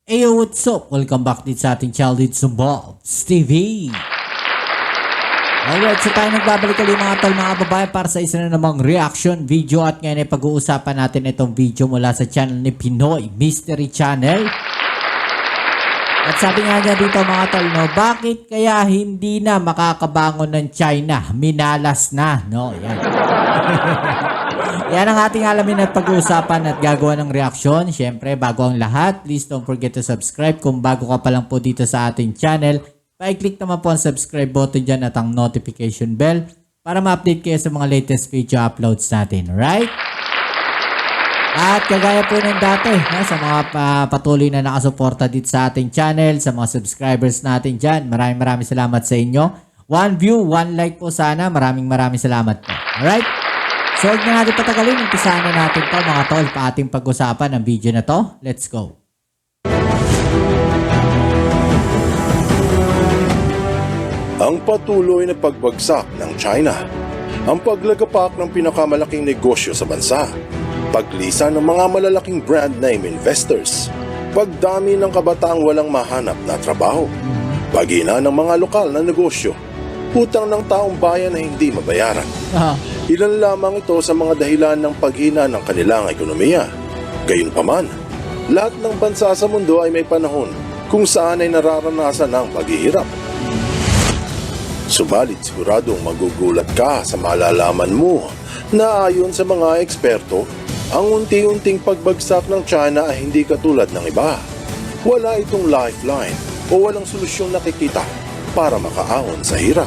Ayo, what's up? Welcome back din sa ating Childhood Bobs TV. Alright, so tayo nagbabalik ulit mga tol, mga babae para sa isa na namang reaction video at ngayon ay pag-uusapan natin itong video mula sa channel ni Pinoy Mystery Channel. At sabi nga niya dito mga tol, no, bakit kaya hindi na makakabangon ng China? Minalas na, no? Yan. Yan ang ating alamin at pag-uusapan at gagawa ng reaksyon. Siyempre, bago ang lahat, please don't forget to subscribe. Kung bago ka pa lang po dito sa ating channel, pa-click naman po ang subscribe button dyan at ang notification bell para ma-update kayo sa mga latest video uploads natin. Alright? At kagaya po ng dati, sa mga patuloy na nakasuporta dito sa ating channel, sa mga subscribers natin dyan, maraming salamat sa inyo. 1 view, 1 like po sana. Maraming salamat po. Alright? So, huwag na natin patagalin. Umpisahan na natin to mga tol pa ating pag-usapan ng video na to. Let's go. Ang patuloy na pagbagsak ng China, ang paglagapak ng pinakamalaking negosyo sa bansa, paglisa ng mga malalaking brand name investors, pagdami ng kabataang walang mahanap na trabaho, paghina ng mga lokal na negosyo, utang ng taong bayan na hindi mabayaran. Ilan lamang ito sa mga dahilan ng paghina ng kanilang ekonomiya. Gayunpaman, lahat ng bansa sa mundo ay may panahon kung saan ay nararanasan ng paghihirap. Subalit siguradong magugulat ka sa malalaman mo na ayon sa mga eksperto, ang unti-unting pagbagsak ng China ay hindi katulad ng iba. Wala itong lifeline o walang solusyong nakikita para makaahon sa hirap.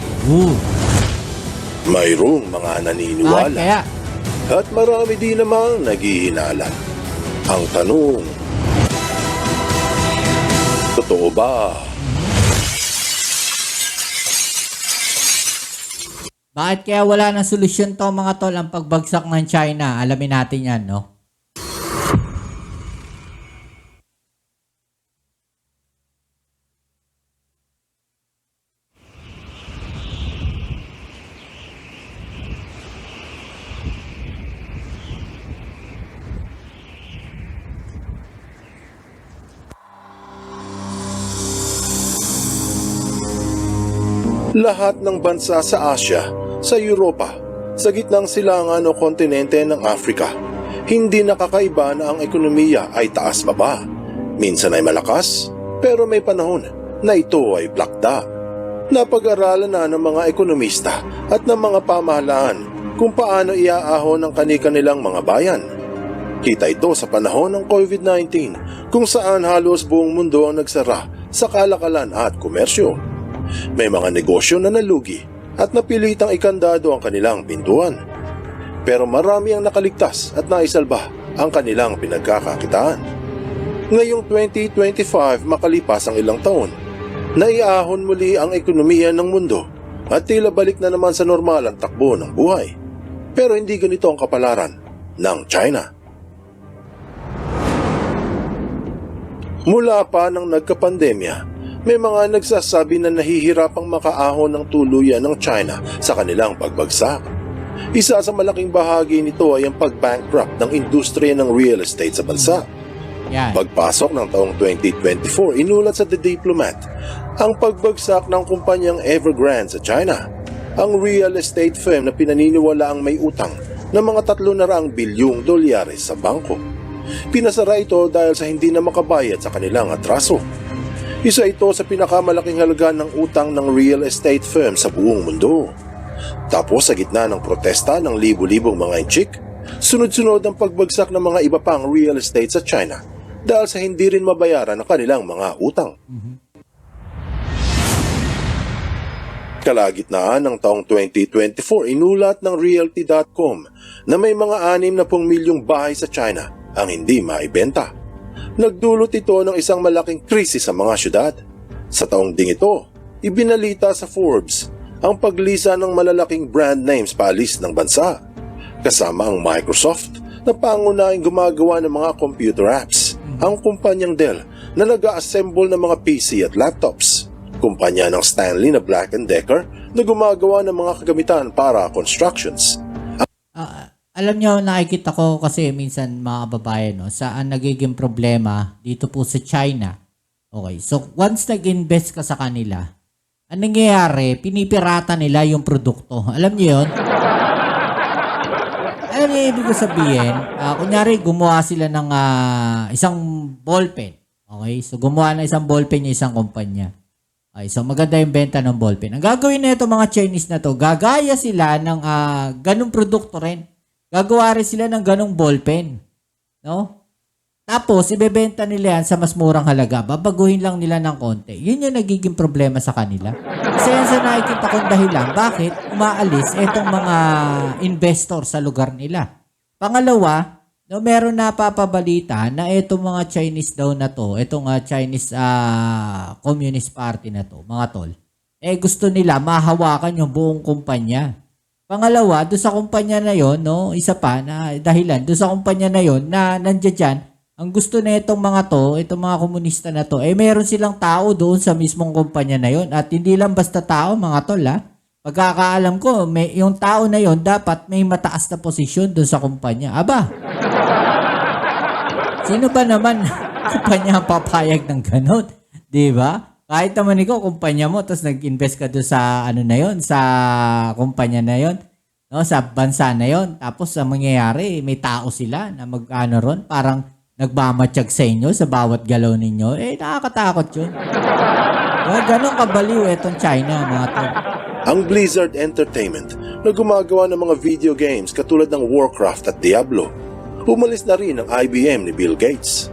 Mayroong mga naniniwala at marami din namang naghihinala. Ang tanong, totoo ba? Bakit kaya wala ng solusyon to mga tol ang pagbagsak ng China? Alamin natin yan, no? Lahat ng bansa sa Asia, sa Europa, sa gitnang silangan o kontinente ng Africa, hindi nakakaiba na ang ekonomiya ay taas-baba. Minsan ay malakas, pero may panahon na ito ay plakda. Napag-aralan na ng mga ekonomista at ng mga pamahalaan kung paano iaahon ang kani-kanilang mga bayan. Kita ito sa panahon ng COVID-19 kung saan halos buong mundo ang nagsara sa kalakalan at komersyo. May mga negosyo na nalugi at napilitang ikandado ang kanilang pintuan. Pero marami ang nakaligtas at naisalba ang kanilang pinagkakakitaan. Ngayong 2025 makalipas ang ilang taon, naiahon muli ang ekonomiya ng mundo at tila balik na naman sa normal ang takbo ng buhay. Pero hindi ganito ang kapalaran ng China. Mula pa nang nagkapandemya, may mga nagsasabi na nahihirapang makaahon ng tuluyan ng China sa kanilang pagbagsak. Isa sa malaking bahagi nito ay ang pag-bankrupt ng industriya ng real estate sa bansa. Pagpasok ng taong 2024, inulat sa The Diplomat ang pagbagsak ng kumpanyang Evergrande sa China, ang real estate firm na pinaniniwala ang may utang ng mga 300 bilyong dolyares sa bangko. Pinasara ito dahil sa hindi na makabayad sa kanilang atraso. Isa ito sa pinakamalaking halaga ng utang ng real estate firm sa buong mundo. Tapos sa gitna ng protesta ng libu-libong mga inchik, sunod-sunod ang pagbagsak ng mga iba pang real estate sa China dahil sa hindi rin mabayaran ang kanilang mga utang. Kalagitnaan ng taong 2024, inulat ng Realty.com na may mga 60 milyong bahay sa China ang hindi maibenta. Nagdulot ito ng isang malaking krisis sa mga syudad. Sa taong ding ito, ibinalita sa Forbes ang paglisa ng malalaking brand names paalis ng bansa, kasama ang Microsoft na pangunahing gumagawa ng mga computer apps, ang kumpanyang Dell na nag-a-assemble ng mga PC at laptops, kumpanya ng Stanley na Black & Decker na gumagawa ng mga kagamitan para constructions. Alam nyo, nakikita ko kasi minsan mga babae, no, saan nagiging problema dito po sa China. Okay, so once nag-invest ka sa kanila, ang nangyayari, pinipirata nila yung produkto. Alam niyo yun? Alam niyo ibig ko sabihin, kunyari gumawa sila ng isang ballpen. Okay, so gumawa ng isang ballpen yung isang kumpanya. Okay, so maganda yung benta ng ballpen. Ang gagawin na ito mga Chinese na to, gagaya sila ng ganong produkto rin. Gagawa rin sila ng ganong ballpen. No? Tapos, ibebenta nila yan sa mas murang halaga. Babaguhin lang nila ng konti. Yun yung nagiging problema sa kanila. Kasi yan sa nakikita kong dahilan, bakit umaalis itong mga investor sa lugar nila. Pangalawa, no, meron na papabalita na itong mga Chinese daw na to, itong Chinese Communist Party na to, mga tol, gusto nila mahawakan yung buong kumpanya. Pangalawa, doon sa kumpanya na yon, no, isa pa na dahilan, doon sa kumpanya na yon na nandiyan dyan, ang gusto na itong mga to, itong mga komunista na to, meron silang tao doon sa mismong kumpanya na yon. At hindi lang basta tao, mga tol, pagkakaalam ko, yung tao na yon dapat may mataas na posisyon doon sa kumpanya. Aba, sino ba naman kumpanya ang papayag ng ganon? Diba? Kahit naman ikaw, kumpanya mo, tapos nag-invest ka doon sa ano na yon, sa kumpanya na yon, no, sa bansa na yon. Tapos ang mangyayari, may tao sila na mag-ano ron, parang nagmamatsyag sa inyo sa bawat galaw ninyo, nakakatakot yun. Ganon kabaliw itong China, mga tol. Ang Blizzard Entertainment na gumagawa ng mga video games katulad ng Warcraft at Diablo, umalis na rin ang IBM ni Bill Gates.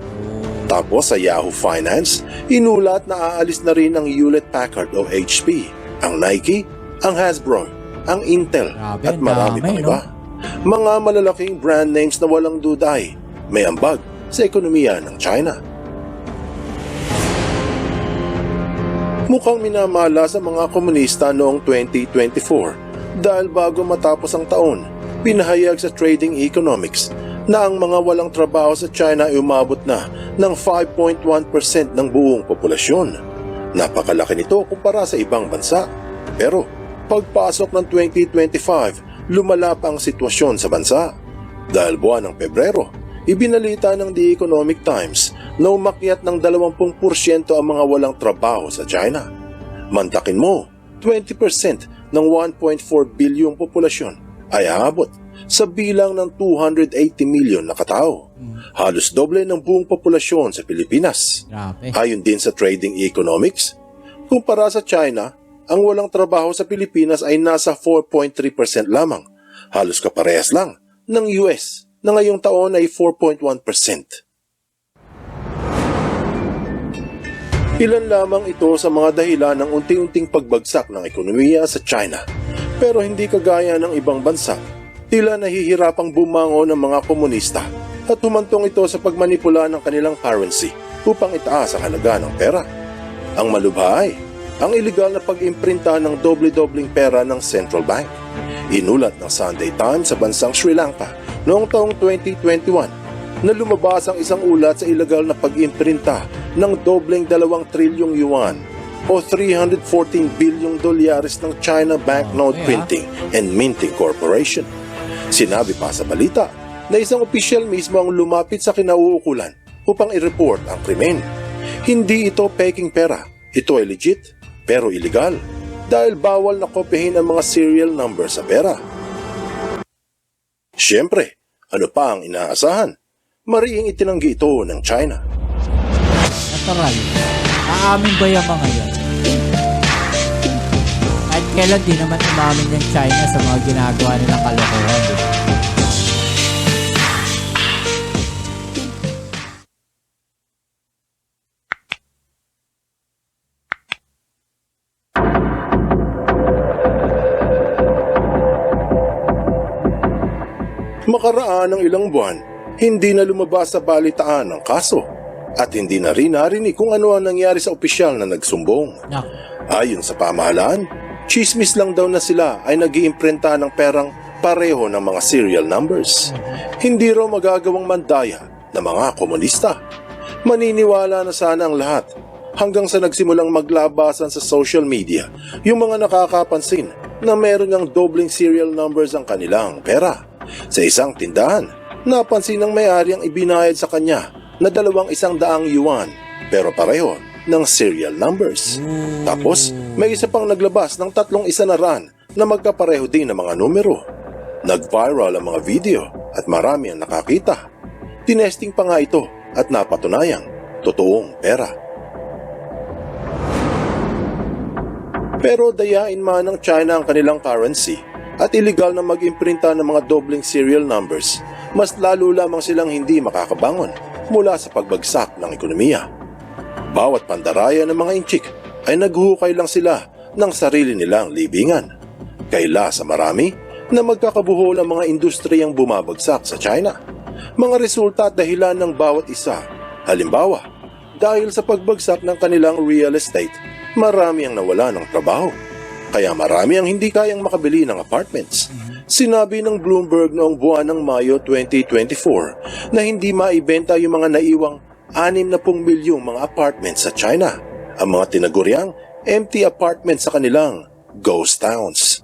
Tapos sa Yahoo Finance, inulat na aalis na rin ang Hewlett-Packard o HP, ang Nike, ang Hasbro, ang Intel, Grabe, at marami pang iba. Mga malalaking brand names na walang duday, may ambag sa ekonomiya ng China. Mukhang minamala sa mga komunista noong 2024 dahil bago matapos ang taon, pinahayag sa Trading Economics na ang mga walang trabaho sa China ay umabot na ng 5.1% ng buong populasyon. Napakalaki nito kumpara sa ibang bansa. Pero pagpasok ng 2025, lumala pa ang sitwasyon sa bansa. Dahil buwan ng Pebrero, ibinalita ng The Economic Times na umakyat ng 20% ang mga walang trabaho sa China. Mantakin mo, 20% ng 1.4 bilyong populasyon ay aabot sa bilang ng 280 milyon na katao. Halos doble ng buong populasyon sa Pilipinas. Grabe. Ayon din sa Trading Economics, kumpara sa China, ang walang trabaho sa Pilipinas ay nasa 4.3% lamang. Halos kaparehas lang ng US na ngayong taon ay 4.1%. Ilan lamang ito sa mga dahilan ng unti-unting pagbagsak ng ekonomiya sa China. Pero hindi kagaya ng ibang bansa, tila nahihirapang bumangon ng mga komunista at humantong ito sa pagmanipula ng kanilang currency upang itaas ang halaga ng pera. Ang malubha ay ang iligal na pag-imprinta ng doble-dobling pera ng Central Bank. Inulat ng Sunday Times sa bansang Sri Lanka noong taong 2021 na lumabas ang isang ulat sa ilegal na pag-imprinta ng dobleng 2 trilyong yuan o 314 bilyong dolyares ng China Banknote Printing and Minting Corporation. Sinabi pa sa balita na isang opisyal mismo ang lumapit sa kinauukulan upang i-report ang krimen. Hindi ito peking pera, ito ay legit pero illegal dahil bawal na kopyahin ang mga serial number sa pera. Siyempre, ano pa ang inaasahan? Mariing itinanggi ito ng China. Natural. Aamin ba yung mga yun? At kailan di naman umamin yung China sa mga ginagawa nilang kalokohan. Makaraan ng ilang buwan, hindi na lumabas sa balitaan ang kaso at hindi na rin narinig kung ano ang nangyari sa opisyal na nagsumbong. No. Ayon sa pamahalaan, chismis lang daw na sila ay nag-iimprenta ng perang pareho ng mga serial numbers. Hindi raw magagawang mandaya ng mga komunista. Maniniwala na sana ang lahat hanggang sa nagsimulang maglabasan sa social media yung mga nakakapansin na meron ng dobling serial numbers ang kanilang pera. Sa isang tindahan, napansin ng may-ari ang ibinayad sa kanya na 200 yuan pero pareho ng serial numbers. Tapos, may isa pang naglabas ng 3 isanaran na magkapareho din ng mga numero. Nag-viral ang mga video at marami ang nakakita. Tinesting pa nga ito at napatunayang totoong pera. Pero dayain man ng China ang kanilang currency at iligal na mag-imprinta ng mga dobleng serial numbers, mas lalo lamang silang hindi makakabangon mula sa pagbagsak ng ekonomiya. Bawat pandaraya ng mga inchik ay naghuhukay lang sila ng sarili nilang libingan. Kaila sa marami na magkakabuhol ang mga industriyang bumabagsak sa China. Mga resulta at dahilan ng bawat isa. Halimbawa, dahil sa pagbagsak ng kanilang real estate, marami ang nawala ng trabaho. Kaya marami ang hindi kayang makabili ng apartments. Sinabi ng Bloomberg noong buwan ng Mayo 2024 na hindi maibenta yung mga naiwang 60 milyong mga apartments sa China. Ang mga tinaguriang empty apartments sa kanilang ghost towns.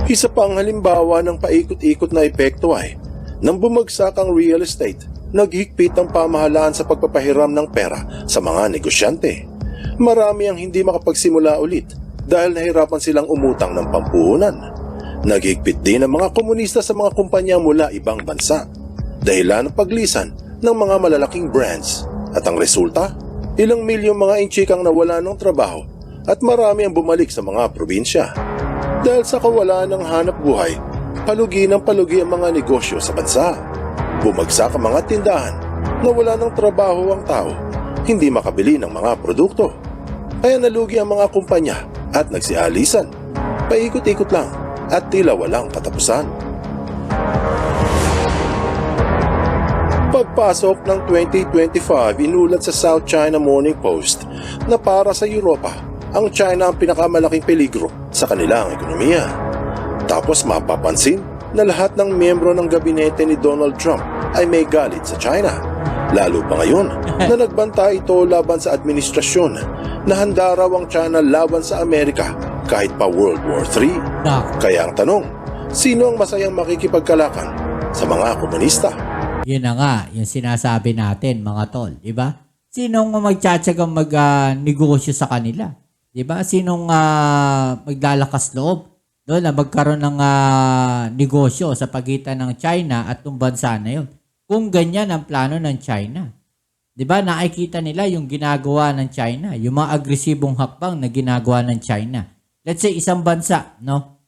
Isa pang halimbawa ng paikot-ikot na epekto ay, nang bumagsak ang real estate, naghigpit ang pamahalaan sa pagpapahiram ng pera sa mga negosyante. Marami ang hindi makapagsimula ulit dahil nahirapan silang umutang ng pampuhunan. Naghigpit din ang mga komunista sa mga kumpanya mula ibang bansa, dahilan ng paglisan ng mga malalaking brands. At ang resulta, ilang milyong mga inchikang nawala ng trabaho at marami ang bumalik sa mga probinsya. Dahil sa kawalan ng hanap buhay, palugi ng palugi ang mga negosyo sa bansa. Bumagsak ang mga tindahan, nawala ng trabaho ang tao, hindi makabili ng mga produkto. Kaya nalugi ang mga kumpanya at nagsialisan. Paikot-ikot lang at tila walang katapusan. Pagpasok ng 2025, inulat sa South China Morning Post na para sa Europa, ang China ang pinakamalaking peligro sa kanilang ekonomiya. Tapos mapapansin na lahat ng miyembro ng gabinete ni Donald Trump ay may galit sa China. Lalo pa ngayon na nagbanta ito laban sa administrasyon na handa raw ang China laban sa Amerika kahit pa World War III. Kaya ang tanong, sino ang masayang makikipagkalakan sa mga komunista? Yun na nga, yung sinasabi natin mga tol, di ba? Sinong magtsatsagang mag-negosyo sa kanila? Di ba? Sinong maglalakas loob doon na magkaroon ng negosyo sa pagitan ng China at ng bansa na yun? Kung ganyan ang plano ng China. Di ba? Nakikita nila yung ginagawa ng China, yung mga agresibong hakbang na ginagawa ng China. Let's say isang bansa, no?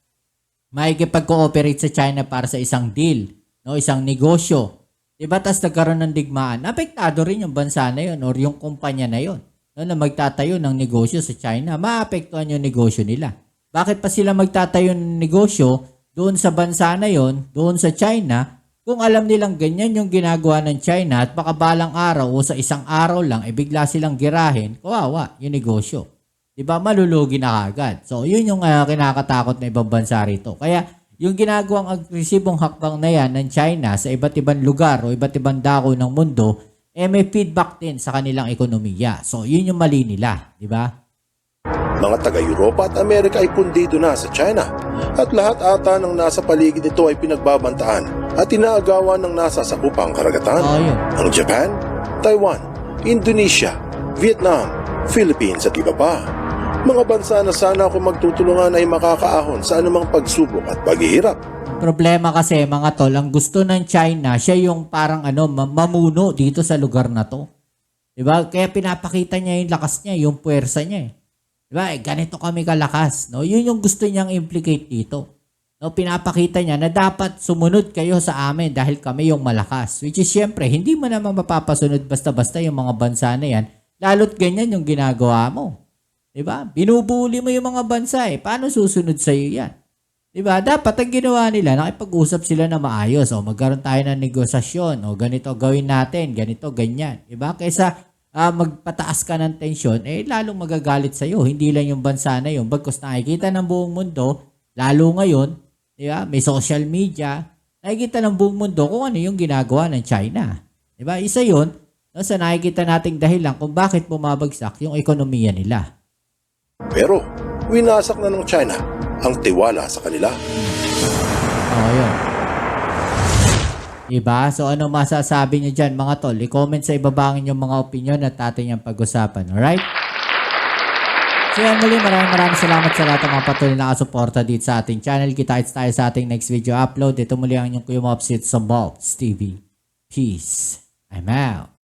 Makikipag-cooperate sa China para sa isang deal, no? Isang negosyo. Diba? Tapos nagkaroon ng digmaan. Apektado rin yung bansa na yun or yung kumpanya na yun, no, na magtatayo ng negosyo sa China. Maapektuhan yung negosyo nila. Bakit pa sila magtatayo ng negosyo doon sa bansa na yun, doon sa China, kung alam nilang ganyan yung ginagawa ng China at baka balang araw o sa isang araw lang, bigla silang girahin, kawawa yung negosyo. Diba? Malulugi na kagad. So, yun yung kinakatakot na ibang bansa rito. Kaya, yung ginagawang agresibong hakbang na yan ng China sa iba't ibang lugar o iba't ibang dako ng mundo, may feedback din sa kanilang ekonomiya. So, yun yung mali nila, di ba? Mga taga-Europa at Amerika ay pundido na sa China at lahat ata ng nasa paligid nito ay pinagbabantaan at inaagawan ng nasa sakupang karagatan. Ang Japan, Taiwan, Indonesia, Vietnam, Philippines at iba pa. Mga bansa na sana kung magtutulungan ay makakaahon sa anumang pagsubok at paghihirap. Problema kasi mga tol, ang gusto ng China, siya yung parang mamuno dito sa lugar na to. Diba? Kaya pinapakita niya yung lakas niya, yung puwersa niya. Diba? Ganito kami kalakas. No? Yun yung gusto niyang implicate dito. No? Pinapakita niya na dapat sumunod kayo sa amin dahil kami yung malakas. Which is syempre, hindi mo naman mapapasunod basta-basta yung mga bansa na yan. Lalo't ganyan yung ginagawa mo. Diba? Binubuli mo yung mga bansa Paano susunod sa iyo yan? Diba? Dapat ang ginawa nila, nakipag-usap sila na maayos. O magkaroon tayo ng negosasyon. O ganito gawin natin. Ganito, ganyan. Diba? Kaysa magpataas ka ng tensyon, lalong magagalit sa iyo. Hindi lang yung bansa na yun. Bagkus nakikita ng buong mundo, lalo ngayon, diba? May social media, nakikita ng buong mundo kung ano yung ginagawa ng China. Diba? Isa yun, sa nakikita nating dahilan kung bakit bumabagsak yung ekonomiya nila. Pero, winasak na ng China ang tiwala sa kanila. Yun. Diba? So ano masasabi nyo dyan mga tol? I-comment sa ibaba ang inyong mga opinion at atin yung pag-usapan. Alright? So yan muli, maraming salamat sa lahat ng mga patuloy na nakasuporta dito sa ating channel. Kita-kits tayo sa ating next video upload. Ito muli ang inyong Kuya Mops, it's sa Mops TV. Peace. I'm out.